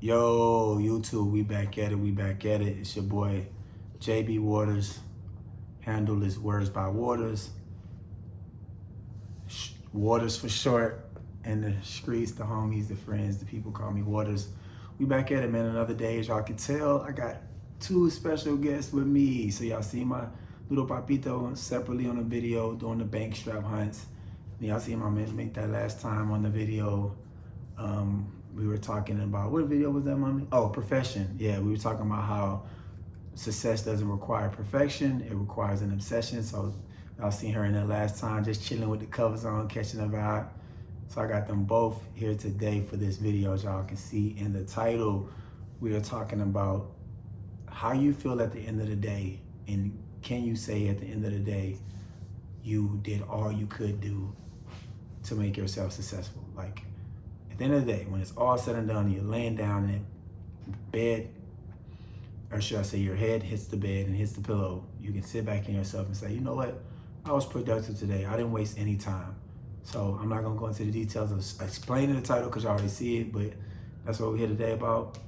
Yo, YouTube, we back at it. It's your boy, JB Waters. Handle is Words by Waters. Waters for short. And the streets, the homies, the friends, the people call me Waters. We back at it, man. Another day. As y'all can tell, I got two special guests with me. So y'all see my little papito separately on the video doing the bank strap hunts. And y'all see my man make that last time on the video. We were talking about, what video was that, mommy? Oh, profession. Yeah, we were talking about how success doesn't require perfection. It requires an obsession. So y'all seen her in that last time, just chilling with the covers on, catching a vibe. So I got them both here today for this video. As y'all can see in the title, we are talking about how you feel at the end of the day. And can you say at the end of the day, you did all you could do to make yourself successful? Like, at the end of the day, when it's all said and done, you're laying down in bed, or should I say your head hits the bed and hits the pillow, you can sit back in yourself and say, you know what? I was productive today. I didn't waste any time. So I'm not gonna go into the details of explaining the title because you already see it, but that's what we're here today about.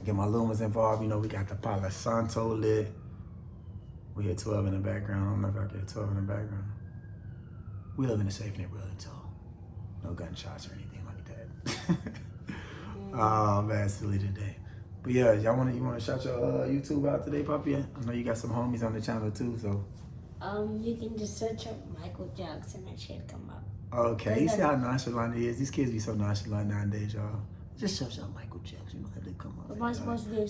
Get my Lumas involved. You know, we got the Palo Santo lit. We had 12 in the background. I don't know if I get 12 in the background. We live in a safe neighborhood, so no gunshots or anything like that. Oh man, silly today. But yeah, you wanna shout your YouTube out today, Poppy? I know you got some homies on the channel too, so. You can just search up Michael Jackson and shit come up. Okay, you see how nonchalant he is? These kids be so nonchalant nowadays, y'all. Just search out Michael Jackson, you know how they come up. What am I supposed to do?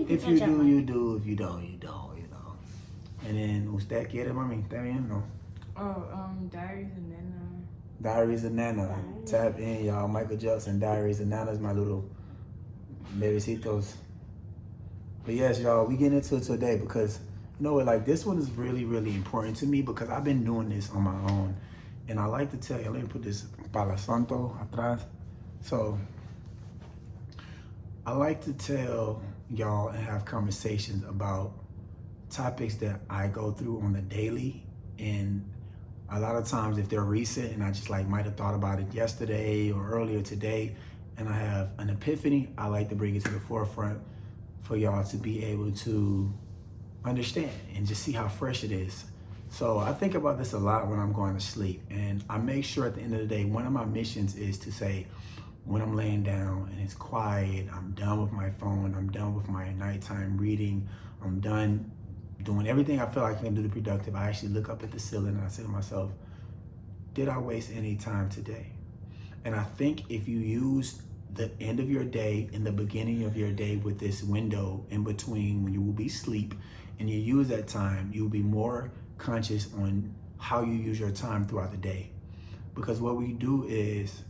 If you do, you do. If you don't, you don't, you know. And then, usted quiere, mami? ¿Está bien? No. Diaries of Nana. Diaries of Nana. Tap in, y'all. Michael Jackson, Diaries of Nana's my little bebecitos. But yes, y'all, we get into it today because, you know what, like this one is really, really important to me because I've been doing this on my own. And I like to tell you, let me put this Palo Santo atrás. So, I like to tell y'all and have conversations about topics that I go through on the daily. And a lot of times if they're recent and I just like might have thought about it yesterday or earlier today and I have an epiphany, I like to bring it to the forefront for y'all to be able to understand and just see how fresh it is. So I think about this a lot when I'm going to sleep, and I make sure at the end of the day, one of my missions is to say, when I'm laying down and it's quiet, I'm done with my phone, I'm done with my nighttime reading, I'm done doing everything I feel like I can do to be productive. I actually look up at the ceiling and I say to myself, did I waste any time today? And I think if you use the end of your day and the beginning of your day with this window in between when you will be asleep, and you use that time, you'll be more conscious on how you use your time throughout the day. Because what we do is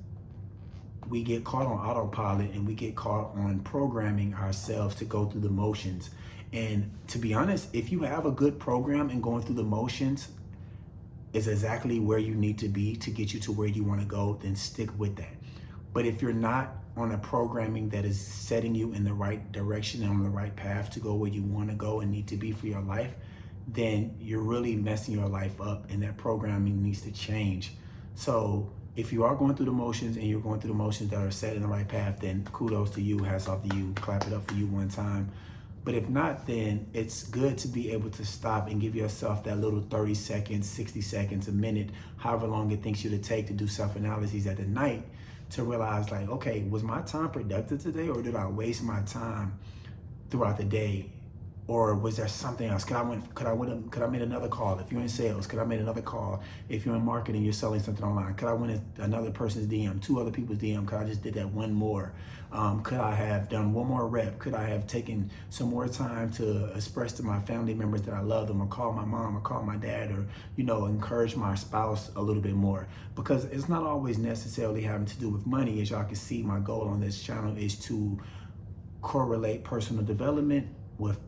we get caught on autopilot and we get caught on programming ourselves to go through the motions. And to be honest, if you have a good program and going through the motions is exactly where you need to be to get you to where you want to go, then stick with that. But if you're not on a programming that is setting you in the right direction and on the right path to go where you want to go and need to be for your life, then you're really messing your life up, and that programming needs to change. So if you are going through the motions and you're going through the motions that are set in the right path, then kudos to you, hats off to you, clap it up for you one time. But if not, then it's good to be able to stop and give yourself that little 30 seconds, 60 seconds, a minute, however long it thinks you to take to do self-analyses at the night, to realize like, okay, was my time productive today, or did I waste my time throughout the day? Or was there something else? Could I make another call? If you're in sales, could I make another call? If you're in marketing, you're selling something online, could I win another person's DM, two other people's DM? Could I just did that one more? Could I have done one more rep? Could I have taken some more time to express to my family members that I love them, or call my mom, or call my dad, or, you know, encourage my spouse a little bit more? Because it's not always necessarily having to do with money. As y'all can see, my goal on this channel is to correlate personal development with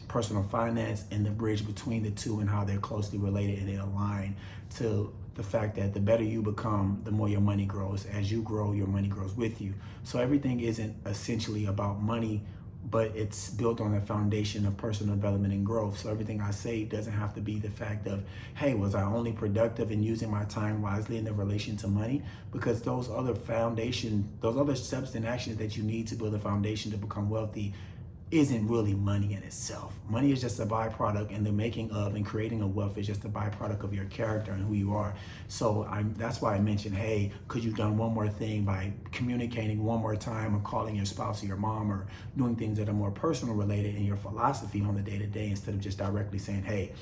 personal finance and the bridge between the two and how they're closely related and they align to the fact that the better you become, the more your money grows. As you grow, your money grows with you. So everything isn't essentially about money but it's built on a foundation of personal development and growth. So everything I say doesn't have to be the fact of, hey, was I only productive in using my time wisely in the relation to money? Because those other steps and actions that you need to build a foundation to become wealthy isn't really money in itself. Money is just a byproduct, and the making of and creating of wealth is just a byproduct of your character and who you are. So that's why I mentioned, hey, could you done one more thing by communicating one more time or calling your spouse or your mom or doing things that are more personal related in your philosophy on the day-to-day, instead of just directly saying, hey,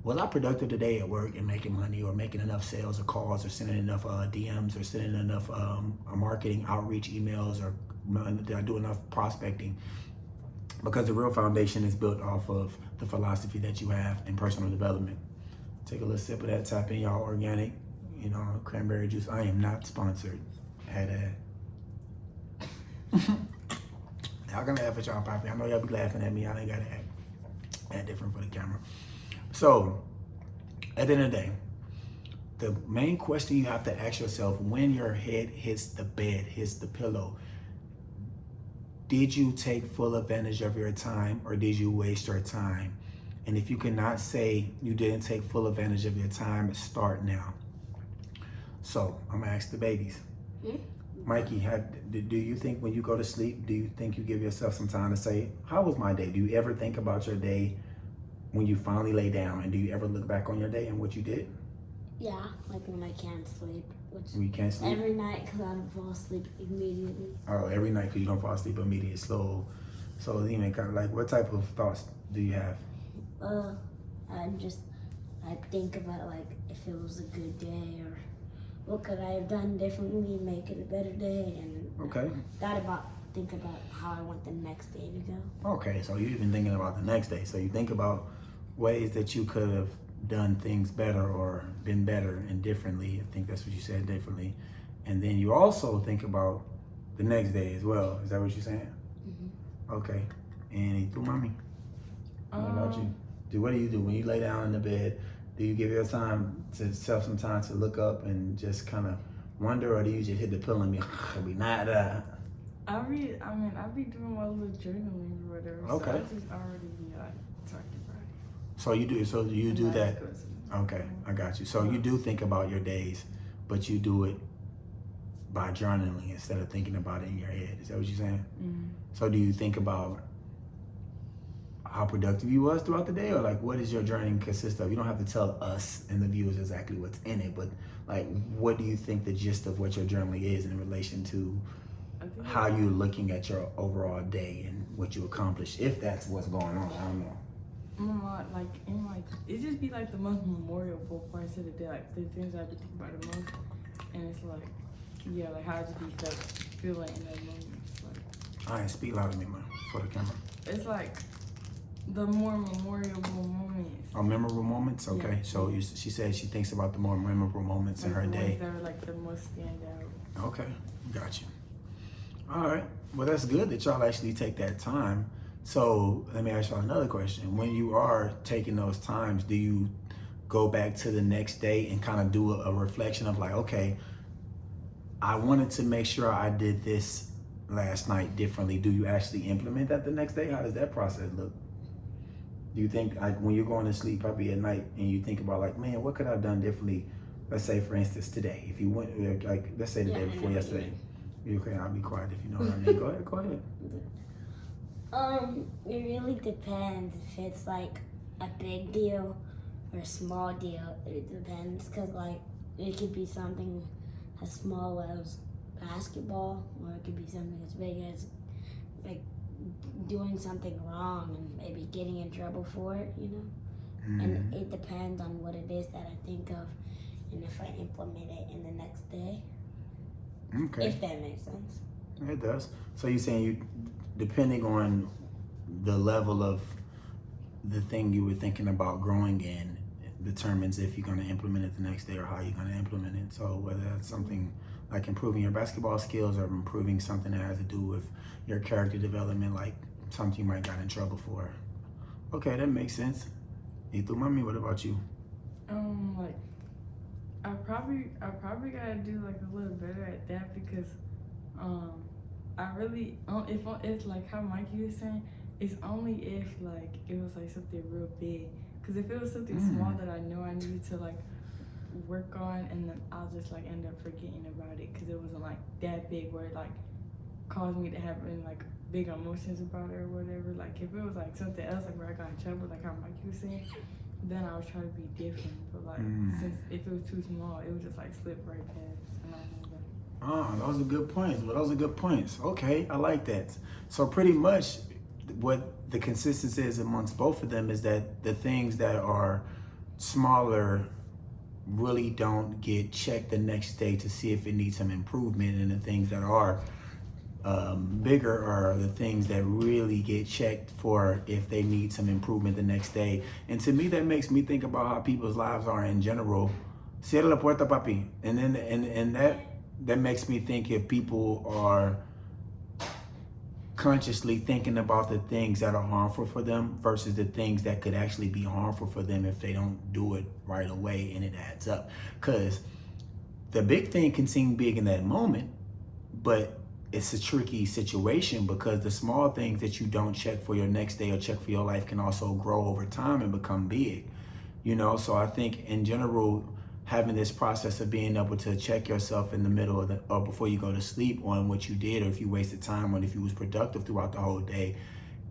was I productive today at work and making money or making enough sales or calls or sending enough DMs or sending enough marketing outreach emails, or did I do enough prospecting? Because the real foundation is built off of the philosophy that you have in personal development. Take a little sip of that. Tap in y'all organic, cranberry juice. I am not sponsored. Had that. Y'all gonna laugh at y'all, Poppy. I know y'all be laughing at me. I ain't gotta act different for the camera. So, at the end of the day, the main question you have to ask yourself when your head hits the bed, hits the pillow, did you take full advantage of your time, or did you waste your time? And if you cannot say you didn't take full advantage of your time, start now. So I'm gonna ask the babies. Mikey, do you think when you go to sleep, do you think you give yourself some time to say, how was my day? Do you ever think about your day when you finally lay down? And do you ever look back on your day and what you did? Yeah, like when I can't sleep. When you can't sleep? Every night, because I don't fall asleep immediately. Oh, every night because you don't fall asleep immediately. So even kind of like, what type of thoughts do you have? I think about like if it was a good day or what could I have done differently, make it a better day, and Okay. think about how I want the next day to go. Okay, so you're even thinking about the next day. So you think about ways that you could have done things better or been better and differently. I think that's what you said, differently. And then you also think about the next day as well. Is that what you're saying? Mm-hmm. Okay. And tu, mommy? What about you? What do you do when you lay down in the bed? Do you give yourself some time to look up and just kind of wonder, or do you just hit the pillow and be nada? I be doing my little journaling or whatever. Okay. So I just already be like talking about it. So you do that. Goes in. Okay, I got you. So you do think about your days, but you do it by journaling instead of thinking about it in your head. Is that what you're saying? Mm-hmm. So do you think about how productive you was throughout the day, or like what does your journaling consist of? You don't have to tell us and the viewers exactly what's in it, but like what do you think the gist of what your journaling is in relation to how you're looking at your overall day and what you accomplished, if that's what's going on? I don't know. It just be like the most memorable parts of the day, like the things I be thinking about the most, and it's like, yeah, like how I just be feeling in that moment. Like, All right, speak louder to me, man, for the camera. it's like the more memorable moments. Oh, memorable moments? Okay, Yeah. so she said she thinks about the more memorable moments in her the day. ones that are like the most stand out. Okay, got you. All right, well that's good that y'all actually take that time. So let me ask y'all another question. When you are taking those times, do you go back to the next day and kind of do a reflection of like, okay, I wanted to make sure I did this last night differently. Do you actually implement that the next day? How does that process look? Do you think like when you're going to sleep probably at night and you think about like, man, what could I have done differently? Let's say for instance today, if you went like, let's say the day before yesterday. You okay? I'll be quiet if you know what I mean. Go ahead. It really depends if it's like a big deal or a small deal. It depends, because like it could be something as small as basketball, or it could be something as big as like doing something wrong and maybe getting in trouble for it, And it depends on what it is that I think of and if I implement it in the next day. Okay. If that makes sense. It does. So you're saying depending on the level of the thing you were thinking about growing in, determines if you're going to implement it the next day or how you're going to implement it. So whether that's something like improving your basketball skills or improving something that has to do with your character development, like something you might got in trouble for. Okay, that makes sense. Mommy, what about you? Like I probably gotta do like a little better at that, because I really, if it's like how Mikey was saying, it's only if like it was like something real big. Because if it was something small that I know I needed to like work on, and then I'll just like end up forgetting about it because it wasn't like that big where it like caused me to have any like big emotions about it or whatever. Like if it was like something else like where I got in trouble, like how Mikey was saying, then I would try to be different. But like since if it was too small, it would just like slip right past. And I know that. Oh, those are good points. Well, those are good points. Okay, I like that. So pretty much what the consistency is amongst both of them is that the things that are smaller really don't get checked the next day to see if it needs some improvement, and the things that are bigger are the things that really get checked for if they need some improvement the next day. And to me, that makes me think about how people's lives are in general. Cierra la puerta, papi. And then and that makes me think if people are consciously thinking about the things that are harmful for them versus the things that could actually be harmful for them if they don't do it right away, and it adds up. Because the big thing can seem big in that moment, but it's a tricky situation because the small things that you don't check for your next day or check for your life can also grow over time and become big, you know? So I think in general, having this process of being able to check yourself in the middle of or before you go to sleep on what you did, or if you wasted time, or if you was productive throughout the whole day,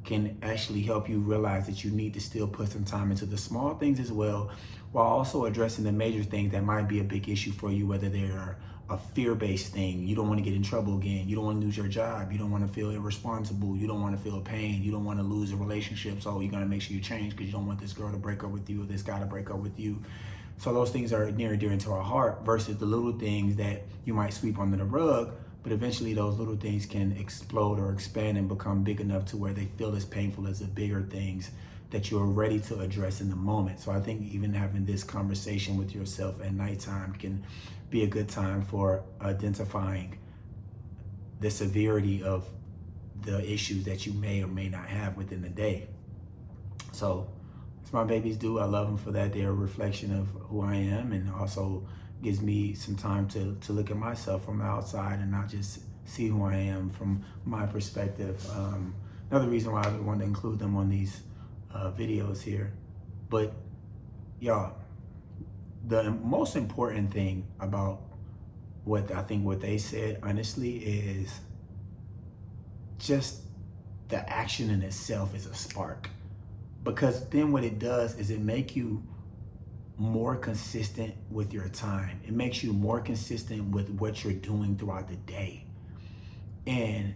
can actually help you realize that you need to still put some time into the small things as well, while also addressing the major things that might be a big issue for you, whether they're a fear-based thing. You don't want to get in trouble again. You don't want to lose your job. You don't want to feel irresponsible. You don't want to feel pain. You don't want to lose a relationship. So you're going to make sure you change because you don't want this girl to break up with you or this guy to break up with you. So those things are near and dear into our heart versus the little things that you might sweep under the rug, but eventually those little things can explode or expand and become big enough to where they feel as painful as the bigger things that you're ready to address in the moment. So I think even having this conversation with yourself at nighttime can be a good time for identifying the severity of the issues that you may or may not have within the day. So as my babies do, I love them for that. They're a reflection of who I am, and also gives me some time to look at myself from the outside and not just see who I am from my perspective. Another reason why I wanted to include them on these videos here. But y'all, the most important thing about what they said, honestly, is just the action in itself is a spark. Because then what it does is it make you more consistent with your time. It makes you more consistent with what you're doing throughout the day. And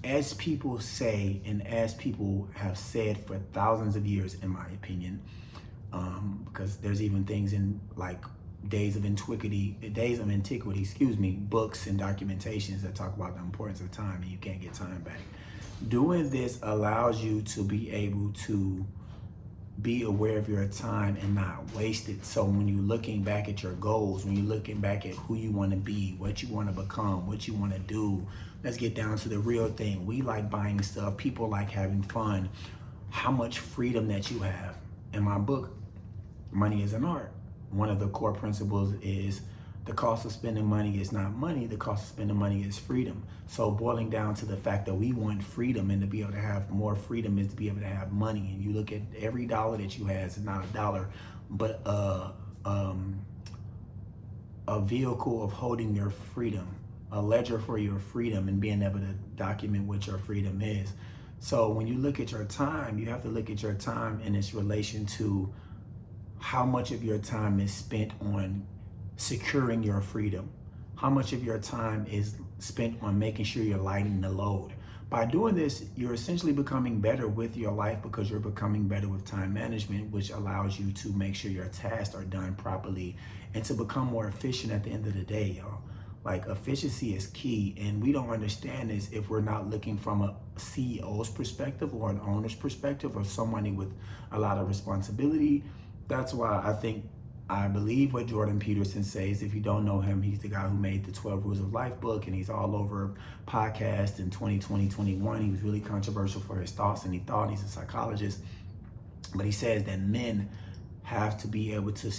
as people say, and as people have said for thousands of years, in my opinion, because there's even things in like days of antiquity, books and documentations that talk about the importance of time, and you can't get time back. Doing this allows you to be able to be aware of your time and not waste it. So when you're looking back at your goals, when you're looking back at who you want to be, what you want to become, what you want to do, let's get down to the real thing. We like buying stuff. People like having fun. How much freedom that you have. In my book, Money is an Art, one of the core principles is the cost of spending money is not money. The cost of spending money is freedom. So boiling down to the fact that we want freedom, and to be able to have more freedom is to be able to have money. And you look at every dollar that you have, it's not a dollar, but a vehicle of holding your freedom, a ledger for your freedom, and being able to document what your freedom is. So when you look at your time, you have to look at your time in its relation to how much of your time is spent on securing your freedom. How much of your time is spent on making sure you're lighting the load. By doing this, you're essentially becoming better with your life because you're becoming better with time management, which allows you to make sure your tasks are done properly and to become more efficient at the end of the day, y'all. Like, efficiency is key, and we don't understand this if we're not looking from a CEO's perspective or an owner's perspective or somebody with a lot of responsibility. That's why I believe what Jordan Peterson says. If you don't know him, he's the guy who made the 12 Rules of Life book, and he's all over podcasts in 2020, 21. He was really controversial for his thoughts, and he's a psychologist. But he says that men have to be able to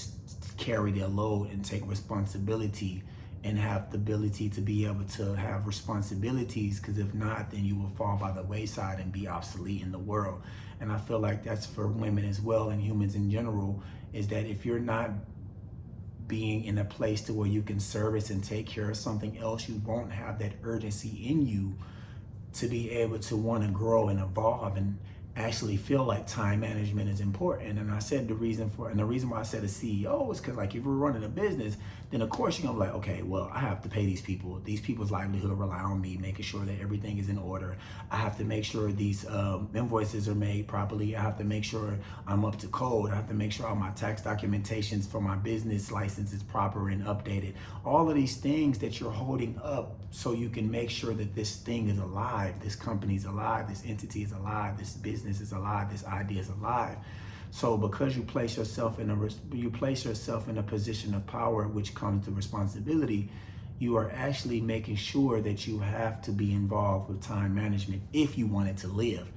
carry their load and take responsibility and have the ability to be able to have responsibilities, because if not, then you will fall by the wayside and be obsolete in the world. And I feel like that's for women as well, and humans in general, is that if you're not being in a place to where you can service and take care of something else, you won't have that urgency in you to be able to want to grow and evolve and actually feel like time management is important. And I said the reason why I said a CEO is because, like, if you're running a business, then of course you're gonna be like, okay, well, I have to pay these people. These people's livelihood rely on me, making sure that everything is in order. I have to make sure these invoices are made properly. I have to make sure I'm up to code. I have to make sure all my tax documentations for my business license is proper and updated. All of these things that you're holding up so you can make sure that this thing is alive, this company's alive, this entity is alive, this business is alive, this idea is alive. So because you place yourself in a position of power, which comes to responsibility, you are actually making sure that you have to be involved with time management if you want it to live.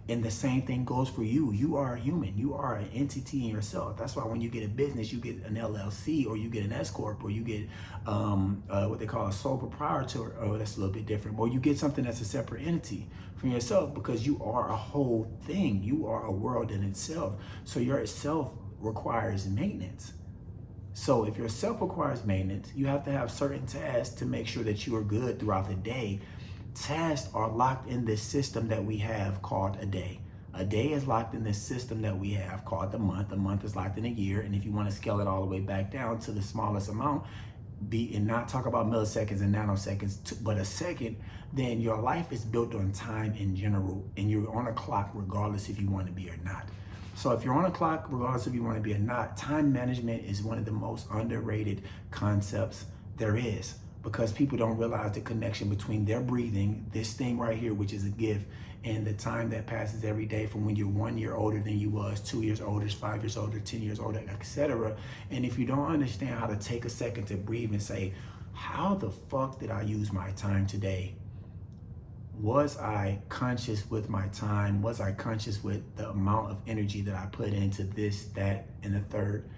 And the same thing goes for you. You are a human. You are an entity in yourself. That's why when you get a business, you get an LLC, or you get an S corp, or you get what they call a sole proprietor. Oh, that's a little bit different. Or you get something that's a separate entity from yourself, because you are a whole thing. You are a world in itself. So your self requires maintenance. So if your self requires maintenance, you have to have certain tasks to make sure that you are good throughout the day. Tasks are locked in this system that we have called a day. A day is locked in this system that we have called the month. A month is locked in a year. And if you want to scale it all the way back down to the smallest amount, and not talk about milliseconds and nanoseconds, but a second, then your life is built on time in general, and you're on a clock regardless if you want to be or not. So if you're on a clock, regardless if you want to be or not, time management is one of the most underrated concepts there is, because people don't realize the connection between their breathing, this thing right here, which is a gift, and the time that passes every day from when you're 1 year older than you was, 2 years older, 5 years older, 10 years older, etc. And if you don't understand how to take a second to breathe and say, how the fuck did I use my time today? Was I conscious with my time? Was I conscious with the amount of energy that I put into this, that, and the third?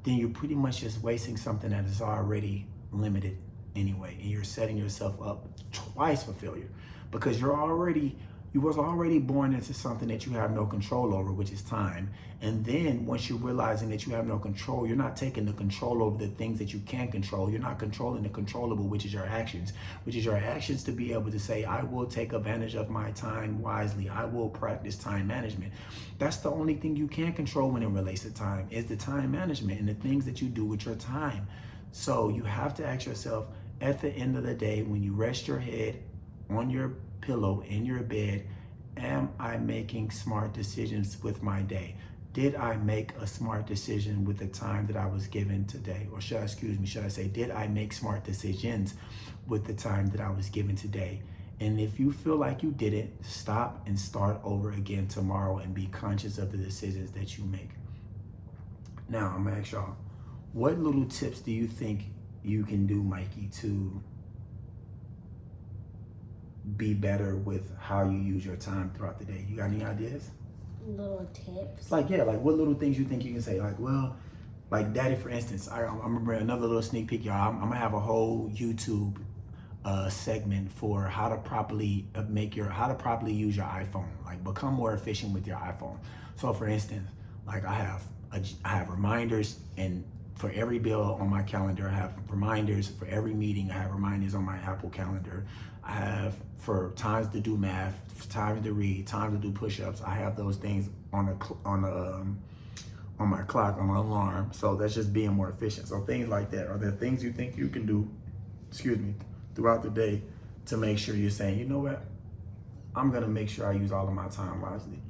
Then you're pretty much just wasting something that is already limited anyway, and you're setting yourself up twice for failure, because you was already born into something that you have no control over, which is time. And then once you're realizing that you have no control, you're not taking the control over the things that you can control. You're not controlling the controllable, which is your actions, to be able to say, I will take advantage of my time wisely. I will practice time management. That's the only thing you can control when it relates to time, is the time management and the things that you do with your time. So you have to ask yourself, at the end of the day, when you rest your head on your pillow in your bed, am I making smart decisions with my day? Did I make a smart decision with the time that I was given today? Or should I say, did I make smart decisions with the time that I was given today? And if you feel like you didn't, stop and start over again tomorrow and be conscious of the decisions that you make. Now, I'm gonna ask y'all, what little tips do you think you can do, Mikey, to be better with how you use your time throughout the day? You got any ideas? Little tips? Like what little things you think you can say? Like Daddy, for instance, I'm gonna bring another little sneak peek, y'all. I'm gonna have a whole YouTube segment for how to properly use your iPhone, like become more efficient with your iPhone. So for instance, like I have reminders, and for every bill on my calendar, I have reminders. For every meeting, I have reminders on my Apple Calendar. I have for times to do math, times to read, times to do push-ups. I have those things on my clock, on my alarm. So that's just being more efficient. So things like that. Are there things you think you can do, throughout the day to make sure you're saying, you know what, I'm gonna make sure I use all of my time wisely?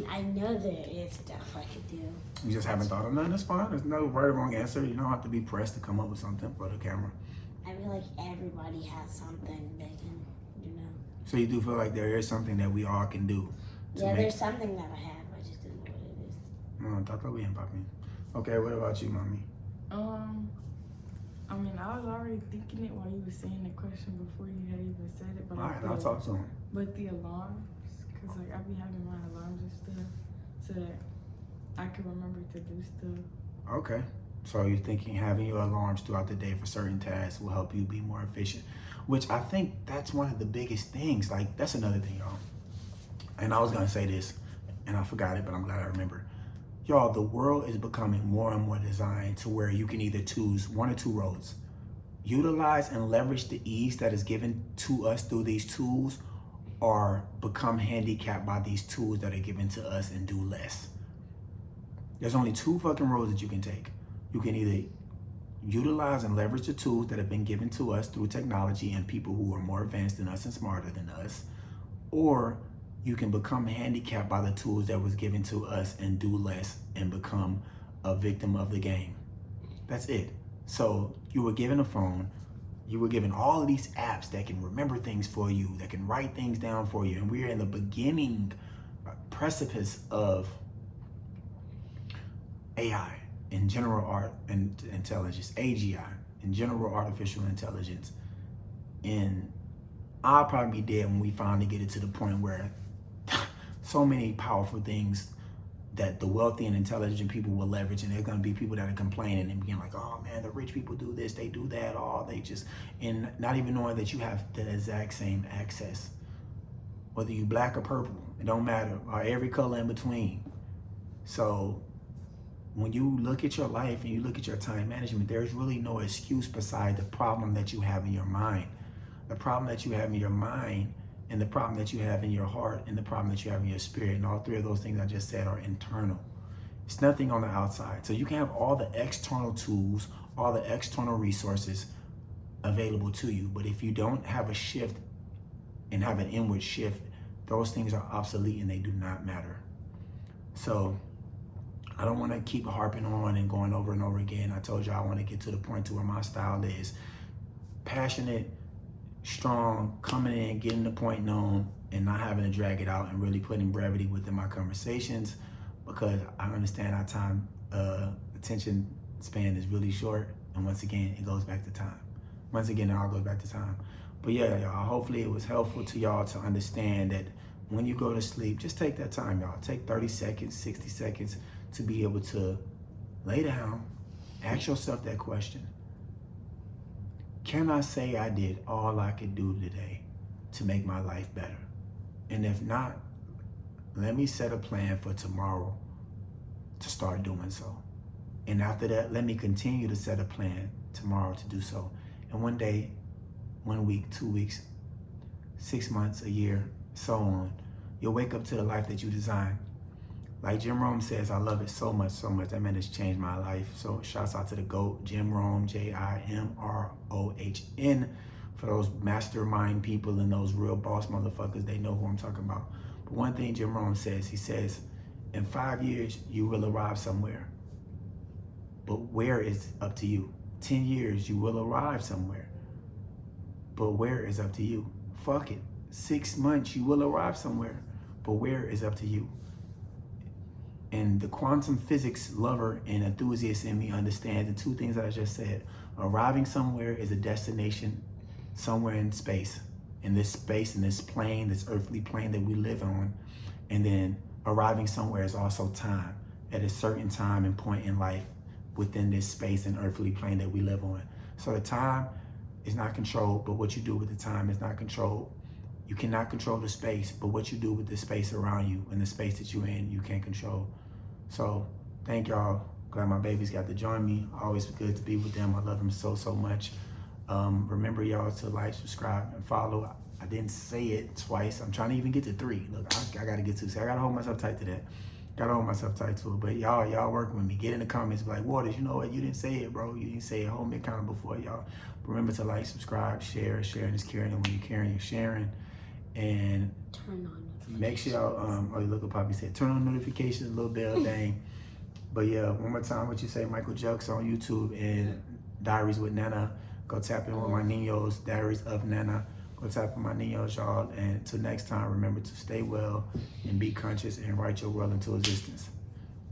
I know there is stuff I could do. You just haven't thought of none? That's fine. There's no right or wrong answer. You don't have to be pressed to come up with something for the camera. I feel like everybody has something they can, So you do feel like there is something that we all can do? There's something that I have. I just didn't know what it is. No, talk about being popping. Okay, what about you, mommy? I mean, I was already thinking it while you were saying the question before you had even said it. But All right, I'll talk to him. But the alarms, because like I be having my alarms and stuff, so that I can remember to do stuff. Okay. So you're thinking having your alarms throughout the day for certain tasks will help you be more efficient, which I think that's one of the biggest things. Like, that's another thing, y'all. And I was going to say this, and I forgot it, but I'm glad I remember. Y'all, the world is becoming more and more designed to where you can either choose one or two roads. Utilize and leverage the ease that is given to us through these tools, or become handicapped by these tools that are given to us and do less. There's only two fucking roads that you can take. You can either utilize and leverage the tools that have been given to us through technology and people who are more advanced than us and smarter than us, or you can become handicapped by the tools that was given to us and do less and become a victim of the game. That's it. So you were given a phone, you were given all of these apps that can remember things for you, that can write things down for you, and we're in the beginning precipice of AI, in general art and intelligence, AGI, in general artificial intelligence. And I'll probably be dead when we finally get it to the point where so many powerful things that the wealthy and intelligent people will leverage, and there's gonna be people that are complaining and being like, oh man, the rich people do this, they do that, oh, they just, and not even knowing that you have the exact same access. Whether you black or purple, it don't matter, or every color in between. So when you look at your life and you look at your time management, there's really no excuse beside the problem that you have in your mind. The problem that you have in your mind, and the problem that you have in your heart, and the problem that you have in your spirit, and all three of those things I just said are internal. It's nothing on the outside. So you can have all the external tools, all the external resources available to you, but if you don't have a shift and have an inward shift, those things are obsolete and they do not matter. So I don't want to keep harping on and going over and over again. I told you I want to get to the point to where my style is passionate, strong, coming in, getting the point known, and not having to drag it out, and really putting brevity within my conversations, because I understand our time attention span is really short, and once again, it goes back to time. Once again, it all goes back to time. But yeah, y'all, hopefully it was helpful to y'all to understand that when you go to sleep, just take that time, y'all. Take 30 seconds, 60 seconds to be able to lay down, ask yourself that question. Can I say I did all I could do today to make my life better? And if not, let me set a plan for tomorrow to start doing so. And after that, let me continue to set a plan tomorrow to do so. And one day, 1 week, 2 weeks, 6 months, a year, so on, you'll wake up to the life that you designed. Like Jim Rohn says, I love it so much, so much. That man has changed my life. So shouts out to the GOAT, Jim Rohn, Jimrohn, for those mastermind people and those real boss motherfuckers. They know who I'm talking about. But one thing Jim Rohn says, he says, in 5 years, you will arrive somewhere. But where is up to you? 10 years, you will arrive somewhere. But where is up to you? Fuck it. 6 months, you will arrive somewhere. But where is up to you? And the quantum physics lover and enthusiast in me understands the two things that I just said. Arriving somewhere is a destination somewhere in space, in this plane, this earthly plane that we live on. And then arriving somewhere is also time, at a certain time and point in life within this space and earthly plane that we live on. So the time is not controlled, but what you do with the time is not controlled. You cannot control the space, but what you do with the space around you and the space that you're in, you can't control. So thank y'all. Glad my babies got to join me. Always good to be with them. I love them so, so much. Remember y'all to like, subscribe, and follow. I didn't say it twice. I'm trying to even get to 3. Look, I got to get to. So I got to hold myself tight to that. Got to hold myself tight to it. But y'all working with me. Get in the comments. Be like, Waters, you know what? You didn't say it, bro. You didn't say it. Hold me accountable for it, y'all. Remember to like, subscribe, share. Sharing is caring. And when you're caring, you're sharing. And Turn on make sure y'all, oh, look what Poppy said. Turn on notifications, little bell thing. But yeah, one more time, what you say, Michael Jukes on YouTube and Diaries with Nana. Go tap in with my Ninos, Diaries of Nana. Go tap in my Ninos, y'all. And until next time, remember to stay well and be conscious and write your world into existence.